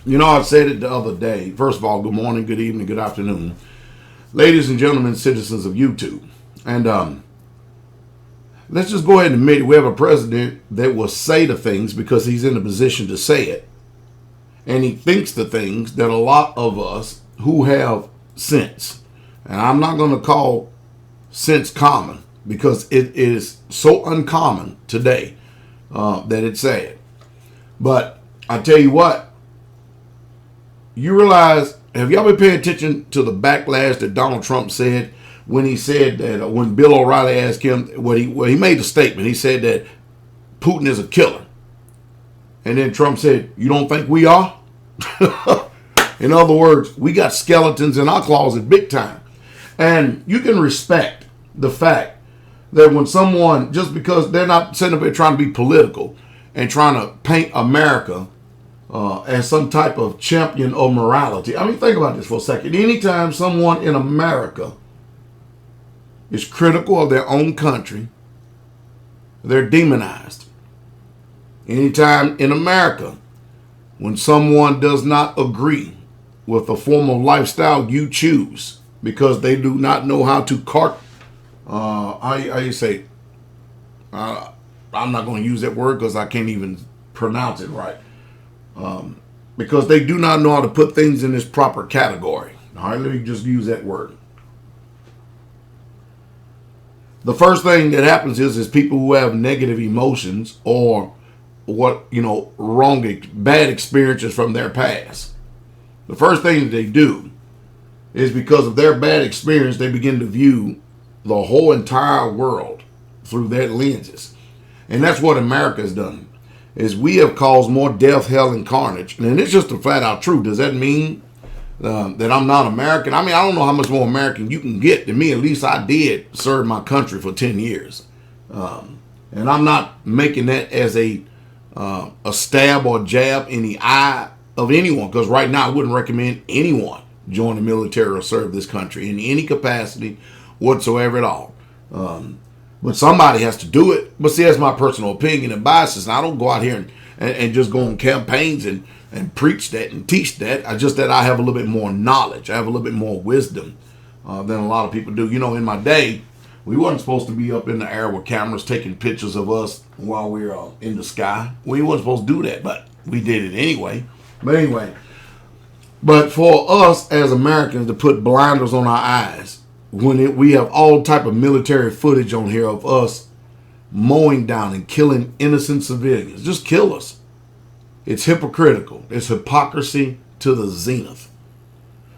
You know, I said it the other day. First of all, good morning, good evening, good afternoon. Ladies and gentlemen, citizens of YouTube. And let's just go ahead and admit it. We have a president that will say the things because he's in a position to say it. And he thinks the things that a lot of us who have sense, and I'm not going to call sense common because it is so uncommon today that it's sad. But I tell you what, you realize, have y'all been paying attention to the backlash that Donald Trump said when he said that when Bill O'Reilly asked him, he made a statement. He said that Putin is a killer. And then Trump said, you don't think we are? In other words, we got skeletons in our closet big time. And you can respect the fact that when someone, just because they're not sitting up there trying to be political and trying to paint America as some type of champion of morality. I mean, think about this for a second. Anytime someone in America is critical of their own country, they're demonized. Anytime in America, when someone does not agree with the form of lifestyle you choose because they do not know how to how you say, I'm not going to use that word because I can't even pronounce it right. Because they do not know how to put things in this proper category. All right, let me just use that word. The first thing that happens is people who have negative emotions or bad experiences from their past. The first thing that they do is because of their bad experience, they begin to view the whole entire world through their lenses. And that's what America has done. Is we have caused more death, hell, and carnage. And it's just a flat out truth. Does that mean that I'm not American? I mean, I don't know how much more American you can get than me. At least I did serve my country for 10 years. And I'm not making that as a stab or jab in the eye of anyone. Because right now I wouldn't recommend anyone join the military or serve this country in any capacity whatsoever at all. But somebody has to do it. But see, that's my personal opinion and biases. And I don't go out here and just go on campaigns and preach that and teach that. I have a little bit more knowledge. I have a little bit more wisdom than a lot of people do. You know, in my day, we wasn't supposed to be up in the air with cameras taking pictures of us while we were in the sky. We wasn't supposed to do that, but we did it anyway. But for us as Americans to put blinders on our eyes, when we have all type of military footage on here of us mowing down and killing innocent civilians. Just kill us. It's hypocritical. It's hypocrisy to the zenith.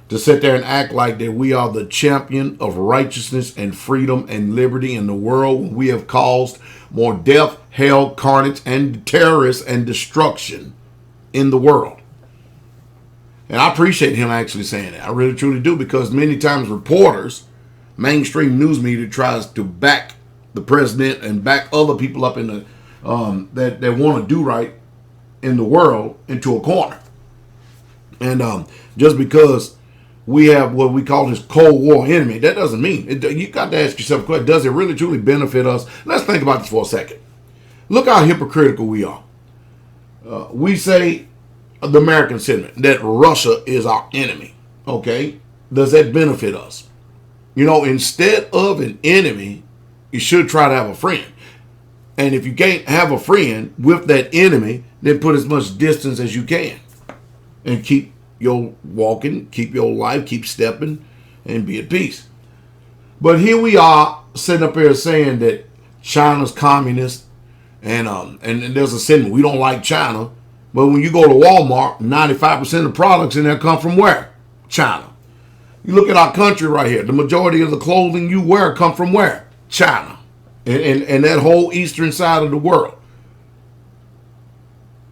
To sit there and act like that we are the champion of righteousness and freedom and liberty in the world when we have caused more death, hell, carnage, and terrorists and destruction in the world. And I appreciate him actually saying that. I really truly do, because many times reporters, mainstream news media tries to back the president and back other people up in the that want to do right in the world into a corner. And just because we have what we call this Cold War enemy, that doesn't mean you got to ask yourself a question: does it really truly benefit us? Let's think about this for a second. Look how hypocritical we are. We say the American sentiment that Russia is our enemy. Okay, does that benefit us? You know, instead of an enemy, you should try to have a friend. And if you can't have a friend with that enemy, then put as much distance as you can. And keep your walking, keep your life, keep stepping, and be at peace. But here we are sitting up here saying that China's communist, and there's a sentiment, we don't like China. But when you go to Walmart, 95% of the products in there come from where? China. You look at our country right here. The majority of the clothing you wear come from where? China. And that whole eastern side of the world.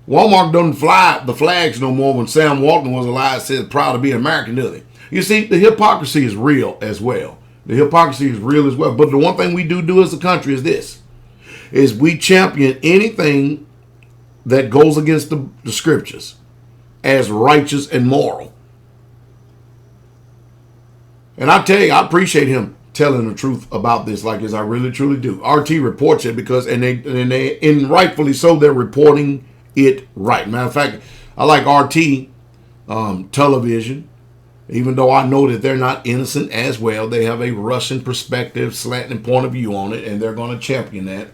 Walmart doesn't fly the flags no more. When Sam Walton was alive, said proud to be an American, do they? You see, the hypocrisy is real as well. The hypocrisy is real as well. But the one thing we do as a country is this. Is we champion anything that goes against the scriptures as righteous and moral. And I tell you, I appreciate him telling the truth about this, like as I really truly do. RT reports it because, and rightfully so, they're reporting it right. Matter of fact, I like RT television, even though I know that they're not innocent as well. They have a Russian perspective, slanting point of view on it, and they're going to champion that.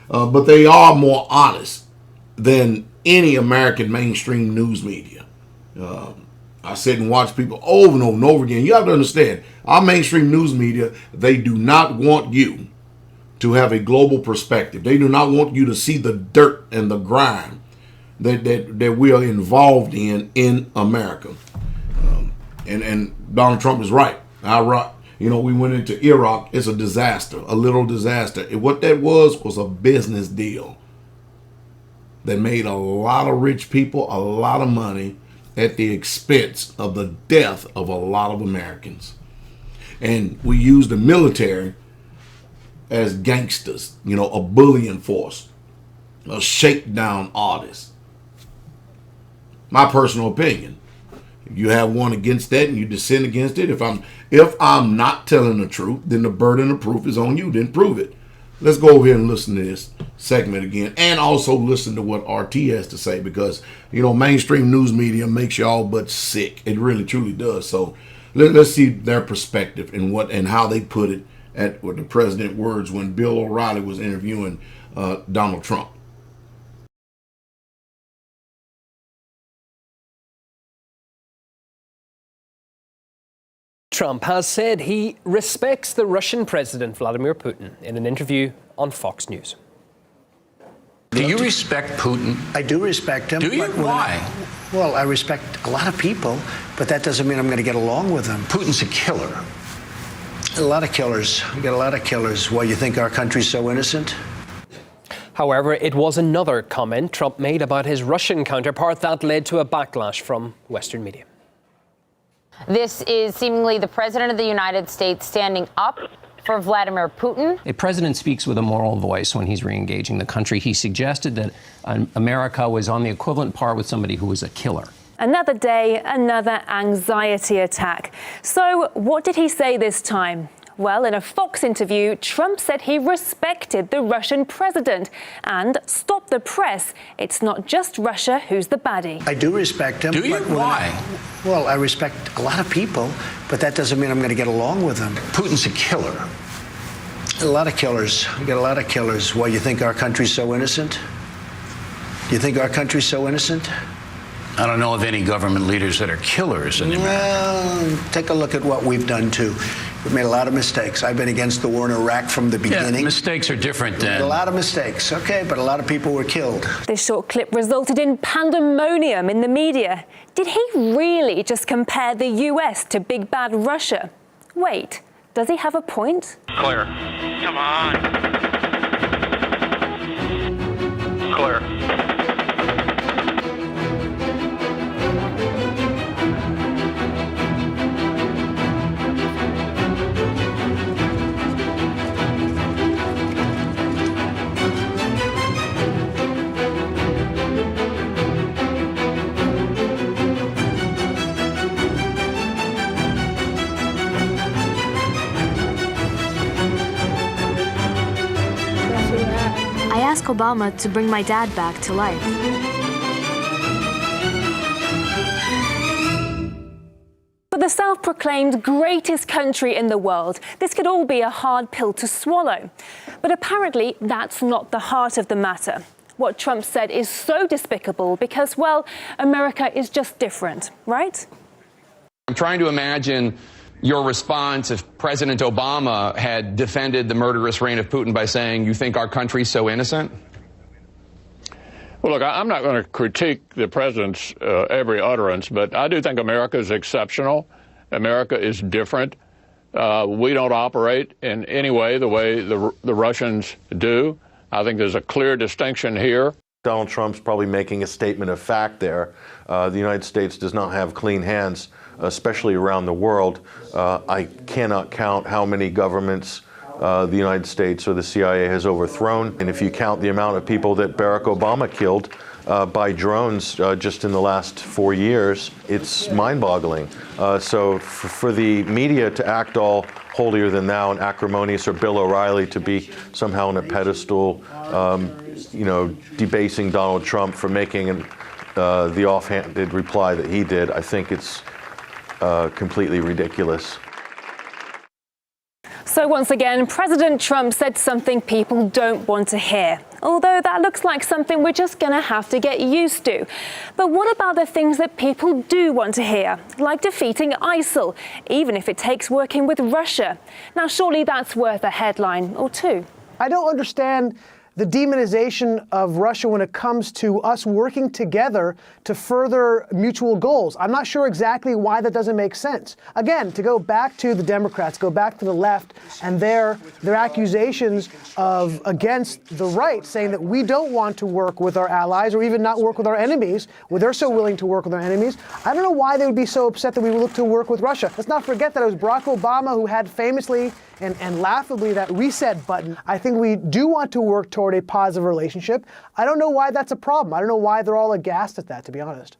But they are more honest than any American mainstream news media. I sit and watch people over and over and over again. You have to understand, our mainstream news media, they do not want you to have a global perspective. They do not want you to see the dirt and the grime that we are involved in America. And Donald Trump is right. We went into Iraq. It's a disaster, a little disaster. And what that was a business deal that made a lot of rich people a lot of money at the expense of the death of a lot of Americans. And we used the military as gangsters, a bullying force, a shakedown artist. My personal opinion. You have one against that and you dissent against it. If I'm not telling the truth, then the burden of proof is on you. Then prove it. Let's go over here and listen to this segment again, and also listen to what RT has to say, because mainstream news media makes you all but sick. It really truly does. So let's see their perspective and how they put it at the president's words when Bill O'Reilly was interviewing Donald Trump. Trump has said he respects the Russian President Vladimir Putin in an interview on Fox News. Do you respect Putin? I do respect him. Do you? Why? Well, I respect a lot of people, but that doesn't mean I'm going to get along with them. Putin's a killer. A lot of killers. We got a lot of killers. Why, you think our country's so innocent? However, it was another comment Trump made about his Russian counterpart that led to a backlash from Western media. This is seemingly the president of the United States standing up for Vladimir Putin. A president speaks with a moral voice when he's re-engaging the country. He suggested that America was on the equivalent par with somebody who was a killer. Another day, another anxiety attack. So what did he say this time? Well, in a Fox interview, Trump said he respected the Russian president and stopped the press. It's not just Russia who's the baddie. I do respect him. Do you? Why? Well, I respect a lot of people, but that doesn't mean I'm going to get along with them. Putin's a killer. A lot of killers. We got a lot of killers. Why, you think our country's so innocent? You think our country's so innocent? I don't know of any government leaders that are killers in America. Well, take a look at what we've done, too. We've made a lot of mistakes. I've been against the war in Iraq from the beginning. Yeah, mistakes are different than... A lot of mistakes, okay, but a lot of people were killed. This short clip resulted in pandemonium in the media. Did he really just compare the US to big bad Russia? Wait, does he have a point? Clear. Come on. Clear. I asked Obama to bring my dad back to life. For the self-proclaimed greatest country in the world, this could all be a hard pill to swallow. But apparently, that's not the heart of the matter. What Trump said is so despicable because, well, America is just different, right? I'm trying to imagine your response if President Obama had defended the murderous reign of Putin by saying, you think our country's so innocent? Well, look, I'm not going to critique the president's every utterance, but I do think America is exceptional. America is different. We don't operate in any way the way the Russians do. I think there's a clear distinction here. Donald Trump's probably making a statement of fact there. The United States does not have clean hands, especially around the world. I cannot count how many governments the United States or the CIA has overthrown. And if you count the amount of people that Barack Obama killed by drones just in the last 4 years, it's mind-boggling. So for the media to act all holier than thou and acrimonious, or Bill O'Reilly to be somehow on a pedestal, debasing Donald Trump for making the offhanded reply that he did. I think it's completely ridiculous. So once again, President Trump said something people don't want to hear. Although that looks like something we're just going to have to get used to. But what about the things that people do want to hear, like defeating ISIL, even if it takes working with Russia? Now, surely that's worth a headline or two. I don't understand the demonization of Russia when it comes to us working together to further mutual goals. I'm not sure exactly why that doesn't make sense. Again, to go back to the Democrats, go back to the left, and their accusations of against the right, saying that we don't want to work with our allies or even not work with our enemies, where they're so willing to work with our enemies. I don't know why they would be so upset that we would look to work with Russia. Let's not forget that it was Barack Obama who had famously and laughably that reset button. I think we do want to work toward a positive relationship. I don't know why that's a problem. I don't know why they're all aghast at that, to be honest.